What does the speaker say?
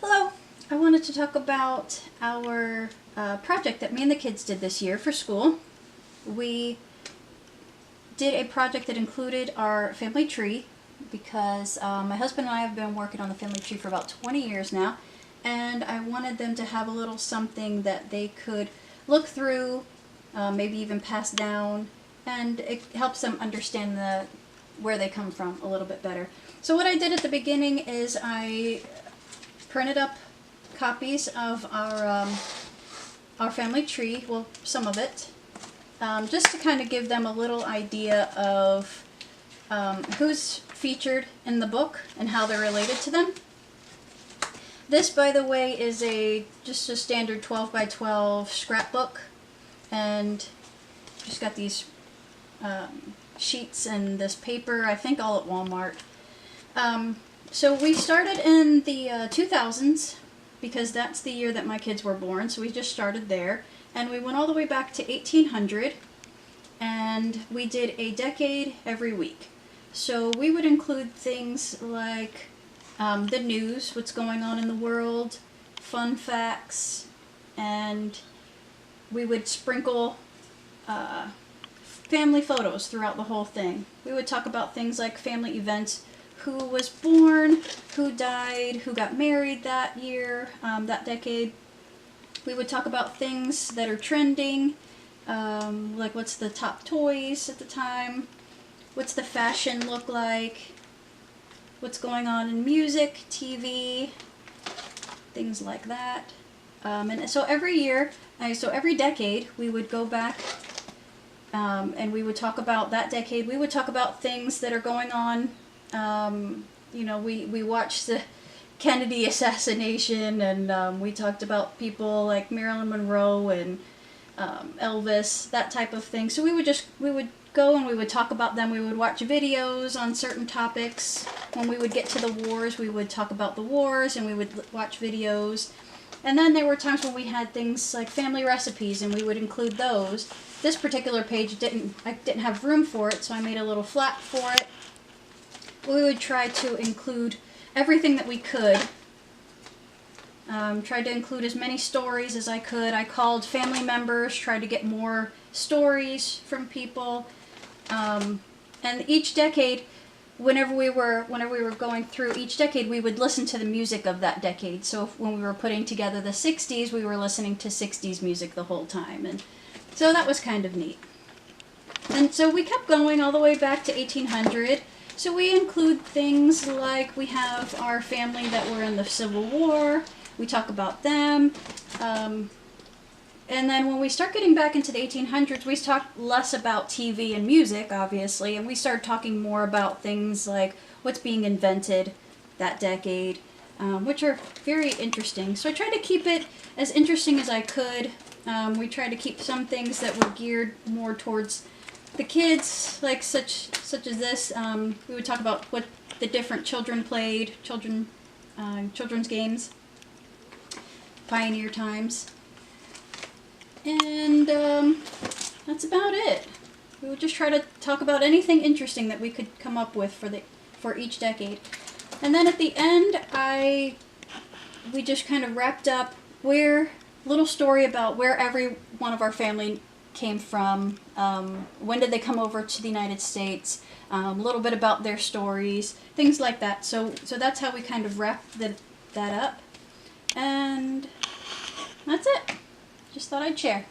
Hello! I wanted to talk about our project that me and the kids did this year for school. We did a project that included our family tree because my husband and I have been working on the family tree for about 20 years now, and I wanted them to have a little something that they could look through, maybe even pass down, and it helps them understand where they come from a little bit better. So what I did at the beginning is I printed up copies of our family tree, well, some of it, just to kind of give them a little idea of who's featured in the book and how they're related to them. This, by the way, is just a standard 12 by 12 scrapbook, and just got these sheets and this paper, I think all at Walmart. So we started in the 2000s because that's the year that my kids were born, so we just started there. And we went all the way back to 1800, and we did a decade every week. So we would include things like the news, what's going on in the world, fun facts, and we would sprinkle family photos throughout the whole thing. We would talk about things like family events, who was born, who died, who got married that year, that decade. We would talk about things that are trending, like what's the top toys at the time, what's the fashion look like, what's going on in music, TV, things like that. And so every year, so every decade, we would go back and we would talk about that decade. We would talk about things that are going on. You know, we watched the Kennedy assassination, and we talked about people like Marilyn Monroe and Elvis, that type of thing. So we would go and we would talk about them. We would watch videos on certain topics. When we would get to the wars, we would talk about the wars, and we would watch videos. And then there were times when we had things like family recipes, and we would include those. This particular page I didn't have room for it, so I made a little flap for it. We would try to include everything that we could. Tried to include as many stories as I could. I called family members, tried to get more stories from people. And each decade, whenever we were going through each decade, we would listen to the music of that decade. So when we were putting together the 60s, we were listening to 60s music the whole time. And so that was kind of neat. And so we kept going all the way back to 1800. So we include things like we have our family that were in the Civil War. We talk about them. And then when we start getting back into the 1800s, we talk less about TV and music, obviously, and we start talking more about things like what's being invented that decade, which are very interesting. So I tried to keep it as interesting as I could. We tried to keep some things that were geared more towards the kids, like such as this. We would talk about what the different children played, children's games, pioneer times, and that's about it. We would just try to talk about anything interesting that we could come up with for each decade. And then at the end, we just kind of wrapped up little story about where every one of our family came from, when did they come over to the United States, a little bit about their stories, things like that. So that's how we kind of wrapped that up. And that's it. Just thought I'd share.